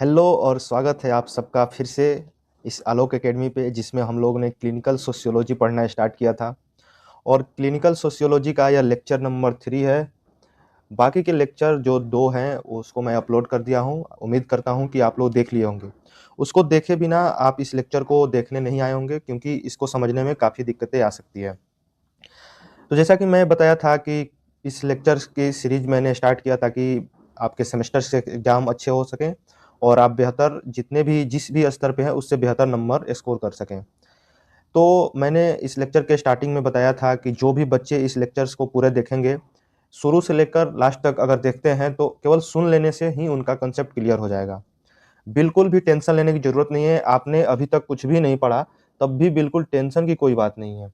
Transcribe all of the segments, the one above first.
Hello और स्वागत है आप सबका फिर से इस आलोक एकेडमी पे, जिसमें हम लोग ने क्लिनिकल सोशियोलॉजी पढ़ना स्टार्ट किया था। और क्लिनिकल सोशियोलॉजी का यह लेक्चर नंबर 3 है। बाकी के लेक्चर जो 2 हैं उसको मैं अपलोड कर दिया हूँ। उम्मीद करता हूँ कि आप लोग देख लिए होंगे। उसको देखे बिना आप इस लेक्चर को देखने नहीं आए होंगे, क्योंकि इसको समझने में काफ़ी दिक्कतें आ सकती है। तो जैसा कि मैं बताया था कि इस लेक्चर की सीरीज मैंने स्टार्ट किया ताकि आपके सेमेस्टर से एग्जाम अच्छे हो सकें और आप बेहतर जिस भी स्तर पे हैं उससे बेहतर नंबर स्कोर कर सकें। तो मैंने इस लेक्चर के स्टार्टिंग में बताया था कि जो भी बच्चे इस लेक्चर्स को पूरे देखेंगे, शुरू से लेकर लास्ट तक अगर देखते हैं, तो केवल सुन लेने से ही उनका कंसेप्ट क्लियर हो जाएगा। बिल्कुल भी टेंशन लेने की ज़रूरत नहीं है। आपने अभी तक कुछ भी नहीं पढ़ा, तब भी बिल्कुल टेंशन की कोई बात नहीं है।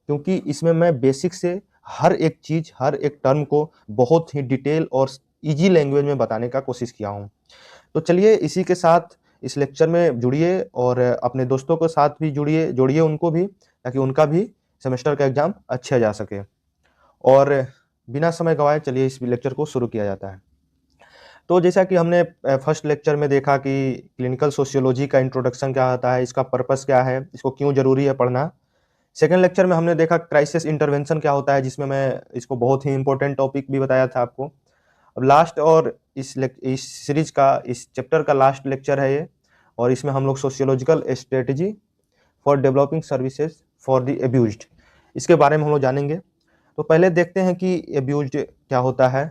क्योंकि इसमें मैं बेसिक से हर एक चीज़, हर एक टर्म को बहुत ही डिटेल और ईज़ी लैंग्वेज में बताने का कोशिश किया हूँ। तो चलिए इसी के साथ इस लेक्चर में जुड़िए और अपने दोस्तों के साथ भी जोड़िए उनको भी, ताकि उनका भी सेमेस्टर का एग्ज़ाम अच्छा जा सके। और बिना समय गँवाए चलिए इस लेक्चर को शुरू किया जाता है। तो जैसा कि हमने फर्स्ट लेक्चर में देखा कि क्लिनिकल सोशियोलॉजी का इंट्रोडक्शन क्या होता है, इसका पर्पस क्या है, इसको क्यों ज़रूरी है पढ़ना। सेकंड लेक्चर में हमने देखा क्राइसिस इंटरवेंशन क्या होता है, जिसमें मैं इसको बहुत ही इंपॉर्टेंट टॉपिक भी बताया था आपको। अब लास्ट और इस सीरीज का, इस चैप्टर का लास्ट लेक्चर है ये। और इसमें हम लोग sociological strategy for developing services for the abused, इसके बारे में हम लोग जानेंगे। तो पहले देखते हैं कि एब्यूज्ड क्या होता है।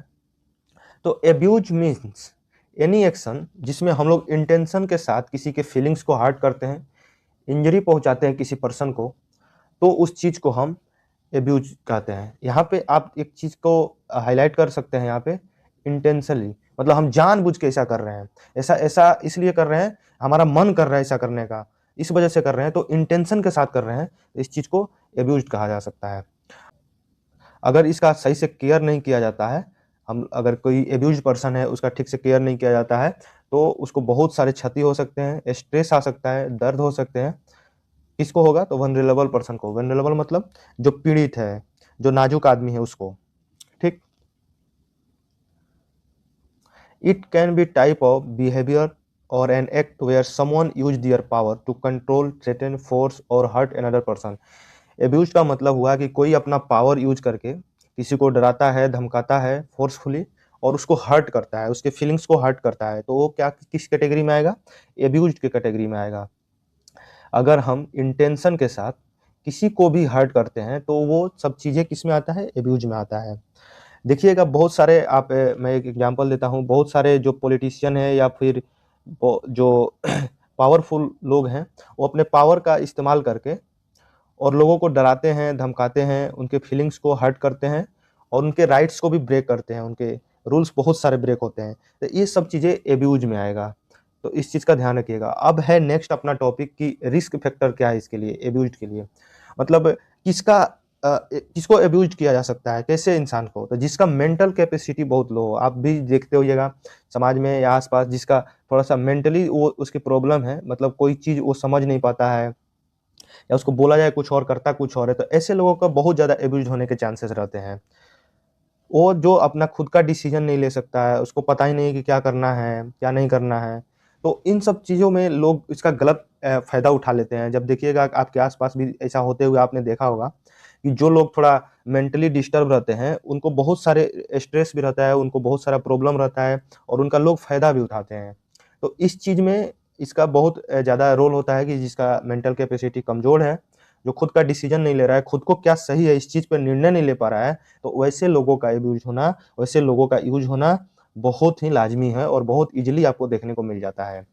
तो एब्यूज मीन्स एनी एक्शन जिसमें हम लोग इंटेंशन के साथ किसी के फीलिंग्स को हर्ट करते हैं, इंजरी पहुंचाते हैं किसी पर्सन को, तो उस चीज़ को हम एब्यूज कहते हैं। यहाँ पे आप एक चीज़ को हाईलाइट कर सकते हैं, यहाँ पे इंटेंशनली, मतलब हम जानबूझ के ऐसा कर रहे हैं। ऐसा ऐसा इसलिए कर रहे हैं, हमारा मन कर रहा है ऐसा करने का, इस वजह से कर रहे हैं, तो इंटेंशन के साथ कर रहे हैं, इस चीज़ को एब्यूज कहा जा सकता है। अगर इसका सही से केयर नहीं किया जाता है, हम अगर कोई एब्यूज पर्सन है उसका ठीक से केयर नहीं किया जाता है, तो उसको बहुत सारे क्षति हो सकते हैं, स्ट्रेस आ सकता है, दर्द हो सकते हैं। किसको होगा? तो वनरेबल पर्सन को। वनरेबल मतलब जो पीड़ित है, जो नाजुक आदमी है उसको। ठीक। It can be type of behaviour or an act where someone use their power to control, threaten, force or hurt another person. Abuse का मतलब हुआ कि कोई अपना पावर यूज करके किसी को डराता है, धमकाता है फोर्सफुली, और उसको हर्ट करता है, उसके फीलिंग्स को हर्ट करता है, तो वो क्या, किस कैटेगरी में आएगा? एब्यूज की कैटेगरी में आएगा। अगर हम इंटेंशन के साथ किसी को भी हर्ट करते हैं, तो वो सब चीज़ें किस में आता है? एब्यूज में आता है। देखिएगा बहुत सारे मैं एक एग्जांपल देता हूँ। बहुत सारे जो पॉलिटिशियन हैं या फिर जो पावरफुल लोग हैं, वो अपने पावर का इस्तेमाल करके और लोगों को डराते हैं, धमकाते हैं, उनके फीलिंग्स को हर्ट करते हैं और उनके राइट्स को भी ब्रेक करते हैं, उनके रूल्स बहुत सारे ब्रेक होते हैं। तो ये सब चीज़ें एब्यूज में आएगा, तो इस चीज़ का ध्यान रखिएगा। अब है नेक्स्ट अपना टॉपिक कि रिस्क फैक्टर क्या है इसके लिए, एब्यूज के लिए। मतलब किसका किसको एब्यूज किया जा सकता है, कैसे इंसान को? तो जिसका मेंटल कैपेसिटी बहुत लो हो, आप भी देखते होइएगा समाज में या आसपास, जिसका थोड़ा सा मेंटली वो उसकी प्रॉब्लम है, मतलब कोई चीज़ वो समझ नहीं पाता है या उसको बोला जाए कुछ और करता कुछ और है, तो ऐसे लोगों का बहुत ज़्यादा एब्यूज होने के चांसेस रहते हैं। वो जो अपना खुद का डिसीजन नहीं ले सकता है, उसको पता ही नहीं कि क्या करना है, क्या नहीं करना है। तो इन सब चीज़ों में लोग इसका गलत फ़ायदा उठा लेते हैं। जब देखिएगा आपके आस-पास भी ऐसा होते हुए आपने देखा होगा कि जो लोग थोड़ा मेंटली डिस्टर्ब रहते हैं, उनको बहुत सारे स्ट्रेस भी रहता है, उनको बहुत सारा प्रॉब्लम रहता है और उनका लोग फ़ायदा भी उठाते हैं। तो इस चीज़ में इसका बहुत ज़्यादा रोल होता है कि जिसका मेंटल कैपेसिटी कमज़ोर है, जो खुद का डिसीजन नहीं ले रहा है, खुद को क्या सही है इस चीज़ पे निर्णय नहीं ले पा रहा है, तो वैसे लोगों का अब्यूज़ होना, वैसे लोगों का यूज़ होना बहुत ही लाज़मी है और बहुत ईज़िली आपको देखने को मिल जाता है।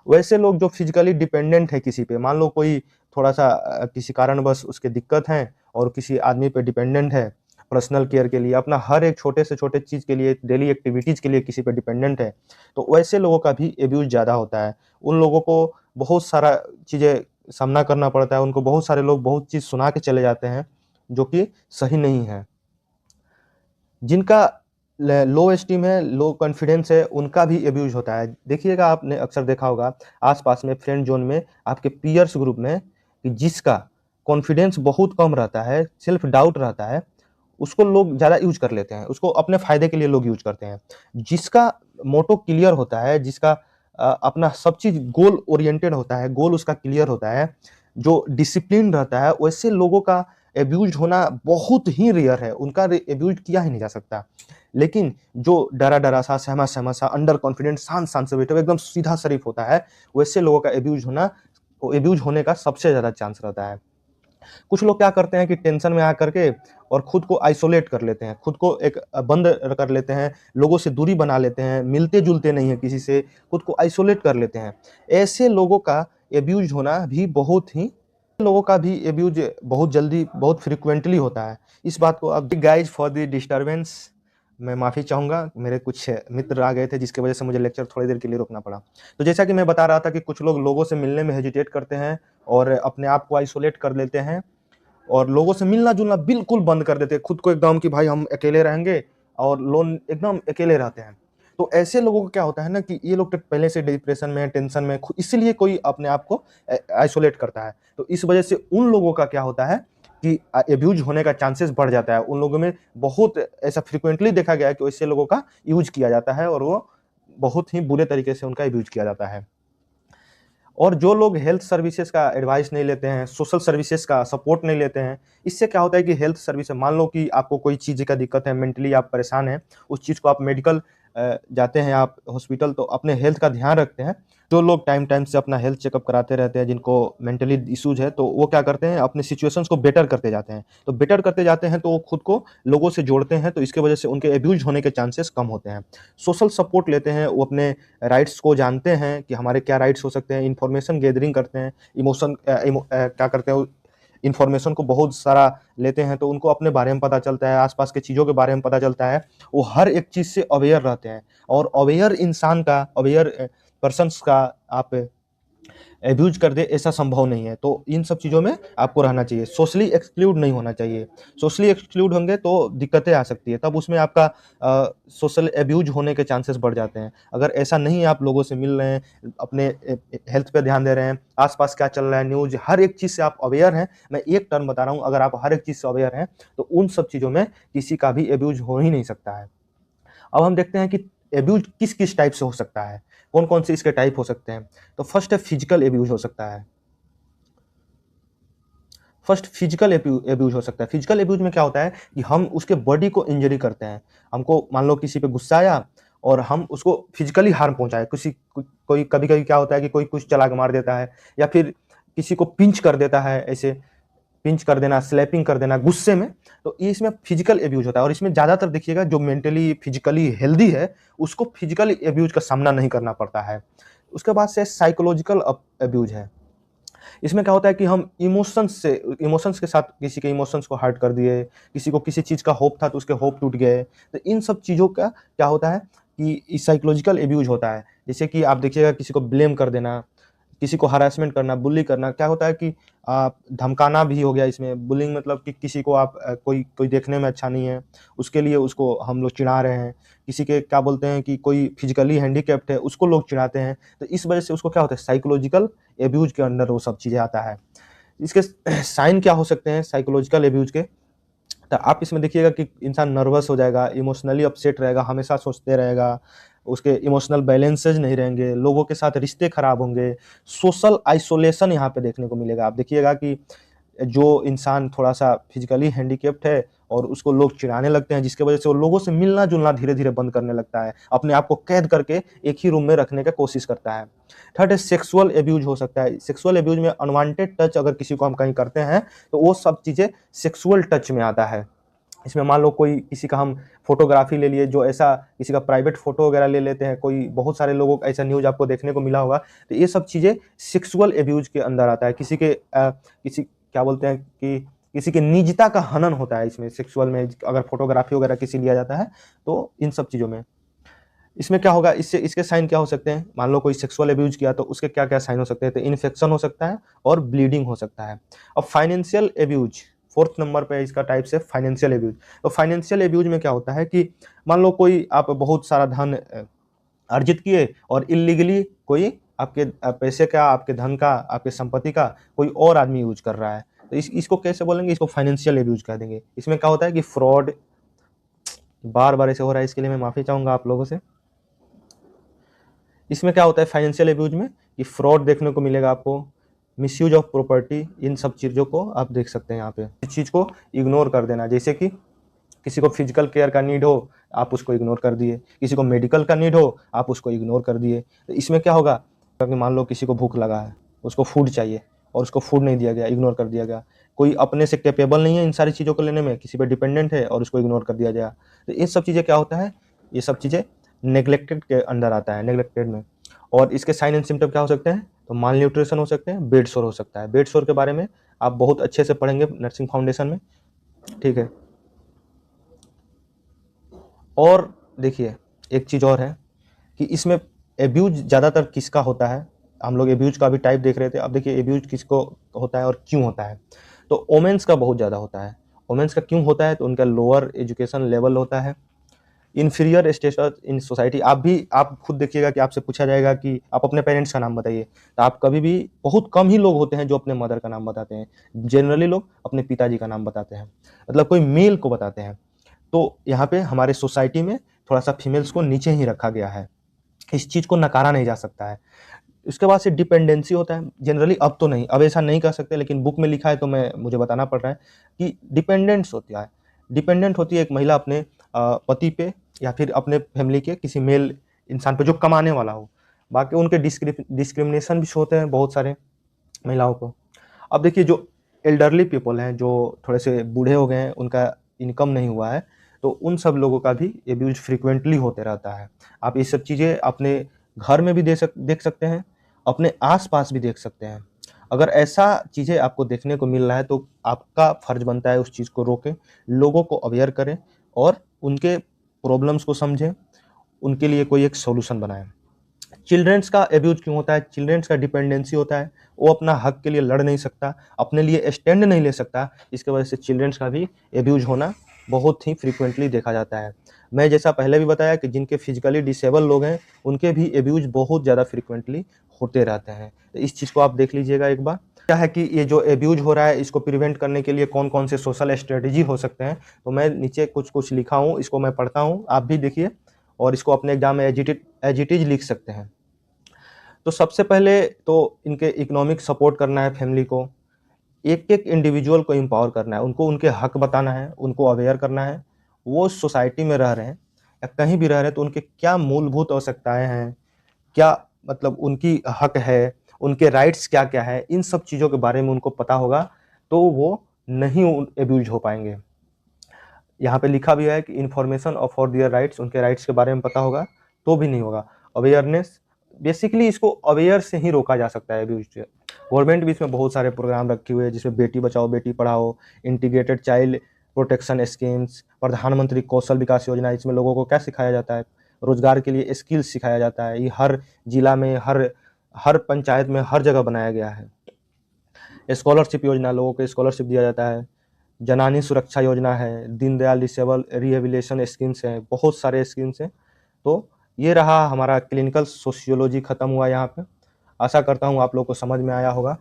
वैसे लोग जो फिज़िकली डिपेंडेंट है किसी पे, मान लो कोई थोड़ा-सा किसी कारणवश उसके दिक्कत है और किसी आदमी पे डिपेंडेंट है, पर्सनल केयर के लिए, अपना हर एक छोटे से छोटे चीज़ के लिए, डेली एक्टिविटीज़ के लिए किसी पे डिपेंडेंट है, तो वैसे लोगों का भी अब्यूज़ ज़्यादा होता है। उन लोगों को बहुत सारा चीज़ें सामना करना पड़ता है, उनको बहुत सारे लोग बहुत चीज़ सुना के चले जाते हैं, जो कि सही नहीं है। जिनका लो एस्टीम है, लो कॉन्फिडेंस है, उनका भी अब्यूज़ होता है। देखिएगा आपने अक्सर देखा होगा आस-पास में, फ्रेंड ज़ोन में, आपके पीयर्स ग्रुप में, कि जिसका कॉन्फिडेंस बहुत कम रहता है, सेल्फ डाउट रहता है, उसको लोग ज़्यादा यूज़ कर लेते हैं, उसको अपने फ़ायदे के लिए लोग यूज़ करते हैं। जिसका मोटो क्लियर होता है, जिसका अपना सब चीज़ गोल ओरिएंटेड होता है, गोल उसका क्लियर होता है, जो डिसिप्लिन रहता है, वैसे लोगों का अब्यूज़ होना बहुत ही रेयर है, उनका रे अब्यूज़ किया ही नहीं जा सकता। लेकिन जो डरा-डरा सा, सहमा-सहमा सा, अंडर कॉन्फिडेंट, शांत-शांत से बैठे हुए एकदम सीधा शरीफ होता है, वैसे लोगों का अब्यूज़ होने का सबसे ज़्यादा चांस रहता है। कुछ लोग क्या करते हैं कि टेंशन में आकर के और खुद को आइसोलेट कर लेते हैं, खुद को एक बंद कर लेते हैं, लोगों से दूरी बना लेते हैं, मिलते-जुलते नहीं हैं किसी से, खुद को आइसोलेट कर लेते हैं। ऐसे लोगों का अब्यूज़ होना भी बहुत जल्दी, बहुत फ्रीक्वेंटली होता है। इस बात को अब गाइज़ फॉर द डिस्टर्बेंस मैं माफ़ी चाहूँगा, मेरे कुछ मित्र आ गए थे जिसकी वजह से मुझे लेक्चर थोड़ी देर के लिए रोकना पड़ा। तो जैसा कि मैं बता रहा था कि कुछ लोग लोगों से मिलने में हेजिटेट करते हैं और अपने आप को आइसोलेट कर लेते हैं और लोगों से मिलना-जुलना बिल्कुल बंद कर देते हैं, खुद को एकदम कि भाई हम अकेले रहेंगे और लोन एकदम अकेले रहते हैं। तो ऐसे लोगों को क्या होता है ना कि ये लोग तो पहले से डिप्रेशन में, टेंशन में इसीलिए कोई अपने आप को आइसोलेट करता है। तो इस वजह से उन लोगों का क्या होता है कि अब्यूज़ होने का चांसेस बढ़ जाता है। उन लोगों में बहुत ऐसा फ्रीक्वेंटली देखा गया है कि वैसे लोगों का यूज़ किया जाता है और वो बहुत ही बुरे तरीके से उनका अब्यूज़ किया जाता है। और जो लोग हेल्थ सर्विसेज का एडवाइस नहीं लेते हैं, सोशल सर्विसेज का सपोर्ट नहीं लेते हैं, इससे क्या होता है कि हेल्थ सर्विस मान लो कि आपको कोई चीज़ का दिक्कत है, मेंटली आप परेशान हैं, उस चीज़ को आप मेडिकल जाते हैं आप हॉस्पिटल तो अपने हेल्थ का ध्यान रखते हैं। जो लोग टाइम टाइम से अपना हेल्थ चेकअप कराते रहते हैं, जिनको मेंटली इश्यूज़ है, तो वो क्या करते हैं, अपने सिचुएशंस को बेटर करते जाते हैं। तो बेटर करते जाते हैं, तो वो खुद को लोगों से जोड़ते हैं, तो इसकी वजह से उनके अब्यूज़ होने के चांसेस कम होते हैं। सोशल सपोर्ट लेते हैं, वो अपने राइट्स को जानते हैं कि हमारे क्या राइट्स हो सकते हैं, इन्फॉर्मेशन गैदरिंग करते हैं, क्या करते हैं, इन्फॉर्मेशन को बहुत सारा लेते हैं, तो उनको अपने बारे में पता चलता है, आस-पास की चीज़ों के बारे में पता चलता है। वो हर एक चीज़ से अवेयर रहते हैं और अवेयर पर्सन्स का आप अब्यूज़ कर दे ऐसा संभव नहीं है। तो इन सब चीज़ों में आपको रहना चाहिए। सोशली एक्सक्लूड नहीं होना चाहिए। सोशली एक्सक्लूड होंगे तो दिक्कतें आ सकती है। तब उसमें आपका सोशल अब्यूज़ होने के चांसेस बढ़ जाते हैं। अगर ऐसा नहीं आप लोगों से मिल रहे हैं, अपने हेल्थ पे ध्यान दे रहे हैं, आस-पास क्या चल रहा है न्यूज़ हर एक चीज़ से आप अवेयर हैं। मैं एक टर्म बता रहा हूँ, अगर आप हर एक चीज़ से अवेयर हैं, तो उन सब चीज़ों में किसी का भी अब्यूज़ हो ही नहीं सकता है। अब हम देखते हैं कि अब्यूज़ किस-किस टाइप से हो सकता है, कौन-कौन से इसके टाइप हो सकते हैं। तो फर्स्ट है फिजिकल अब्यूज़ हो सकता है। फर्स्ट फिजिकल अब्यूज़ हो सकता है। फिजिकल अब्यूज़ में क्या होता है कि हम उसके बॉडी को इंजरी करते हैं। हमको मान लो किसी पे गुस्सा आया और हम उसको फिजिकली हार्म पहुँचाए। कोई कभी-कभी क्या होता है कि कोई कुछ चला के मार देता है या फिर किसी को पिंच कर देता है ऐसे पिंच कर देना, स्लैपिंग कर देना गुस्से में, तो ये इसमें फिजिकल अब्यूज़ होता है और इसमें ज़्यादातर देखिएगा जो मेंटली, फिजिकली हेल्दी है, उसको फिजिकल अब्यूज़ का सामना नहीं करना पड़ता है। उसके बाद से साइकोलॉजिकल अब्यूज़ है। इसमें क्या होता है कि हम इमोशंस के साथ किसी के इमोशंस को हर्ट कर दिए, किसी को किसी चीज़ का होप था तो उसके होप टूट गए। तो इन सब चीज़ों का क्या होता है कि साइकोलॉजिकल अब्यूज़ होता है। जैसे कि आप देखिएगा किसी को ब्लेम कर देना, किसी को हैरेसमेंट करना, बुली करना, क्या होता है कि धमकाना भी हो गया इसमें। बुलिंग मतलब कि किसी को आप कोई कोई देखने में अच्छा नहीं है, उसके लिए उसको हम लोग चिढ़ा रहे हैं। किसी के क्या बोलते हैं कि कोई फिजिकली हैंडीकैप्ड है, उसको लोग चिढ़ाते हैं। तो इस वजह से उसको क्या होता है साइकोलॉजिकल अब्यूज़ के अंडर वो सब चीज़ें आता है। इसके साइन क्या हो सकते हैं साइकोलॉजिकल अब्यूज़ के? तो आप इसमें देखिएगा कि इंसान नर्वस हो जाएगा, इमोशनली अपसेट रहेगा, हमेशा सोचते रहेगा, उसके इमोशनल बैलेंसेज नहीं रहेंगे, लोगों के साथ रिश्ते खराब होंगे, सोशल आइसोलेशन यहाँ पे देखने को मिलेगा। आप देखिएगा कि जो इंसान थोड़ा-सा फिजिकली हैंडीकैप्ड है और उसको लोग चिढ़ाने लगते हैं, जिसकी वजह से वो लोगों से मिलना-जुलना धीरे-धीरे बंद करने लगता है। अपने आप को कैद करके एक ही रूम में रखने का कोशिश करता है। थर्ड है सेक्सुअल अब्यूज़ हो सकता है। सेक्सुअल अब्यूज़ में अनवांटेड टच अगर किसी को हम कहीं करते हैं, तो वो सब चीज़ें सेक्सुअल टच में आता है। इसमें मान लो कोई किसी का हम फ़ोटोग्राफ़ी ले लिए, जो ऐसा किसी का प्राइवेट फ़ोटो वगैरह ले लेते हैं, कोई बहुत सारे लोगों का ऐसा न्यूज़ आपको देखने को मिला होगा। तो ये सब चीज़ें सेक्सुअल अब्यूज़ के अंदर आता है। किसी क्या बोलते हैं कि किसी की निजता का हनन होता है इसमें सेक्सुअल में अगर फ़ोटोग्राफ़ी वगैरह किसी लिया जाता है, तो इन सब चीज़ों में। इसमें क्या होगा इससे इसके साइन क्या हो सकते हैं? मान लो कोई सेक्सुअल अब्यूज़ किया तो उसके क्या-क्या साइन हो सकते हैं? तो इन्फेक्शन हो सकता है और ब्लीडिंग हो सकता है। अब फाइनेंशियल अब्यूज़ 4th नंबर पे इसका टाइप्स है फाइनेंशियल अब्यूज़। तो फाइनेंशियल अब्यूज़ में क्या होता है कि मान लो कोई आप बहुत सारा धन अर्जित किए और इल्लीगली कोई आपके पैसे का, आपके धन का, आपके संपत्ति का कोई और आदमी यूज़ कर रहा है। तो इसको कैसे बोलेंगे? इसको फाइनेंशियल अब्यूज़ कह देंगे। इसमें क्या होता है कि फ्रॉड बार-बार ऐसे हो रहा है इसके लिए मैं माफ़ी चाहूँगा आप लोगों से। इसमें क्या होता है फाइनेंशियल एब्यूज में कि फ्रॉड देखने को मिलेगा आपको, मिसयूज ऑफ प्रॉपर्टी, इन सब चीज़ों को आप देख सकते हैं यहाँ पे। इस चीज़ को इग्नोर कर देना, जैसे कि किसी को फिजिकल केयर का नीड हो आप उसको इग्नोर कर दिए, किसी को मेडिकल का नीड हो आप उसको इग्नोर कर दिए। तो इसमें क्या होगा, क्योंकि मान लो किसी को भूख लगा है, उसको फूड चाहिए और उसको फूड नहीं दिया गया, इग्नोर कर दिया गया। कोई अपने से कैपेबल नहीं है इन सारी चीज़ों को लेने में, किसी पे डिपेंडेंट है और उसको इग्नोर कर दिया गया। तो ये सब चीज़ें क्या होता है, ये सब चीज़ें नेग्लेक्टेड के अंडर आता है, नेग्लेक्टेड में। और इसके साइन एंड सिम्टम क्या हो सकते हैं, तो माल न्यूट्रिशन हो सकते हैं, बेड सोर हो सकता है। बेड सोर के बारे में आप बहुत अच्छे से पढ़ेंगे नर्सिंग फाउंडेशन में, ठीक है। और देखिए एक चीज़ और है कि इसमें एब्यूज ज़्यादातर किसका होता है, हम लोग एब्यूज का भी टाइप देख रहे थे। अब देखिए एब्यूज किसको होता है और क्यों होता है। तो वोमेन्स का बहुत ज़्यादा होता है। वोमेन्स का क्यों होता है, तो उनका लोअर एजुकेशन लेवल होता है, इन्फीरियर स्टेटस इन सोसाइटी। आप खुद देखिएगा कि आपसे पूछा जाएगा कि आप अपने पेरेंट्स का नाम बताइए, तो आप कभी भी, बहुत कम ही लोग होते हैं जो अपने मदर का नाम बताते हैं। जनरली लोग अपने पिताजी का नाम बताते हैं, मतलब कोई मेल को बताते हैं। तो यहाँ पे हमारे सोसाइटी में थोड़ा सा फीमेल्स को नीचे ही रखा गया है, इस चीज़ को नकारा नहीं जा सकता है। उसके बाद से डिपेंडेंसी होता है जनरली, अब तो नहीं, अब ऐसा नहीं कह सकते, लेकिन बुक में लिखा है तो मुझे बताना पड़ रहा है कि डिपेंडेंट्स होती है, डिपेंडेंट होती है एक महिला अपने पति पे या फिर अपने फैमिली के किसी मेल इंसान पे जो कमाने वाला हो। बाकी उनके डिस्क्रिमिनेशन भी होते हैं बहुत सारे महिलाओं को। अब देखिए जो एल्डरली पीपल हैं, जो थोड़े से बूढ़े हो गए हैं, उनका इनकम नहीं हुआ है, तो उन सब लोगों का भी एब्यूज फ्रीक्वेंटली होते रहता है। आप ये सब चीज़ें अपने घर में भी देख सकते हैं, अपने आस-पास भी देख सकते हैं। अगर ऐसा चीज़ें आपको देखने को मिल रहा है तो आपका फ़र्ज़ बनता है उस चीज़ को रोकें, लोगों को अवेयर करें और उनके प्रॉब्लम्स को समझें, उनके लिए कोई एक सॉल्यूशन बनाएँ। चिल्ड्रंस का एब्यूज़ क्यों होता है? चिल्ड्रंस का डिपेंडेंसी होता है, वो अपना हक के लिए लड़ नहीं सकता, अपने लिए स्टैंड नहीं ले सकता, इसकी वजह से चिल्ड्रंस का भी एब्यूज़ होना बहुत ही फ्रीक्वेंटली देखा जाता है। मैं जैसा पहले भी बताया कि जिनके फिज़िकली डिसेबल लोग हैं, उनके भी एब्यूज़ बहुत ज़्यादा फ्रीक्वेंटली होते रहते हैं। तो इस चीज़ को आप देख लीजिएगा एक बार। क्या है कि ये जो एब्यूज़ हो रहा है, इसको प्रिवेंट करने के लिए कौन-कौन से सोशल स्ट्रैटेजी हो सकते हैं, तो मैं नीचे कुछ-कुछ लिखा हूँ, इसको मैं पढ़ता हूँ, आप भी देखिए और इसको अपने एग्ज़ाम में एज़ इट इज़ लिख सकते हैं। तो सबसे पहले तो इनके इकोनॉमिक सपोर्ट करना है फैमिली को, एक-एक इंडिविजुअल को एम्पावर करना है, उनको उनके हक बताना है, उनको अवेयर करना है। वो सोसाइटी में रह रहे हैं या कहीं भी रह रहे हैं तो उनके क्या मूलभूत आवश्यकताएँ हैं, क्या मतलब उनकी हक है, उनके राइट्स क्या-क्या हैं, इन सब चीज़ों के बारे में उनको पता होगा, तो वो नहीं एब्यूज़ हो पाएँगे। यहाँ पे लिखा भी है कि इन्फॉर्मेशन फॉर देयर राइट्स, उनके राइट्स के बारे में पता होगा, तो भी नहीं होगा। अवेयरनेस, बेसिकली इसको अवेयर से ही रोका जा सकता है अब्यूज़ से। गवर्नमेंट भी इसमें बहुत सारे प्रोग्राम रखे हुए हैं, जिसमें Beti Bachao, Beti Padhao, integrated child protection schemes, प्रधानमंत्री कौशल विकास योजना, इसमें लोगों को क्या सिखाया जाता है? रोज़गार के लिए स्किल्स सिखाया जाता है। ये हर जिला में, हर पंचायत में, हर जगह बनाया गया है। स्कॉलरशिप योजना, लोगों को स्कॉलरशिप दिया जाता है। जनानी सुरक्षा योजना है, दीनदयाल डिसेबल रिहेबिलिटेशन स्कीम्स हैं, बहुत सारे स्कीम्स हैं। तो ये रहा हमारा क्लिनिकल सोशियोलॉजी खत्म हुआ यहाँ पे। आशा करता हूँ आप लोग को समझ में आया होगा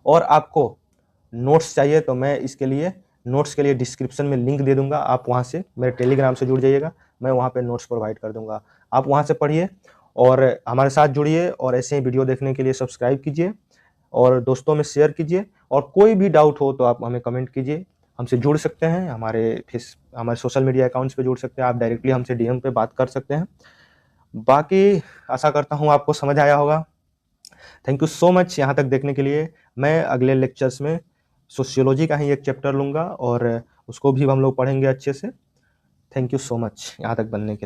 और आपको नोट्स चाहिए तो मैं इसके लिए नोट्स के लिए डिस्क्रिप्शन में लिंक दे दूँगा, आप वहाँ से मेरे टेलीग्राम से जुड़ जाइएगा, मैं वहाँ पे नोट्स प्रोवाइड कर दूँगा। आप वहाँ से पढ़िए और हमारे साथ जुड़िए और ऐसे ही वीडियो देखने के लिए सब्सक्राइब कीजिए और दोस्तों में शेयर कीजिए और कोई भी डाउट हो तो आप हमें कमेंट कीजिए, हमसे जुड़ सकते हैं, हमारे सोशल मीडिया अकाउंट्स पे जुड़ सकते हैं, आप डायरेक्टली हमसे डीएम पे बात कर सकते हैं। बाकी आशा करता हूँ आपको समझ आया होगा। थैंक यू सो मच यहाँ तक देखने के लिए। मैं अगले लेक्चर्स में सोशियोलॉजी का ही एक चैप्टर लूँगा और उसको भी हम लोग पढ़ेंगे अच्छे से। थैंक यू सो मच यहाँ तक बनने के लिए।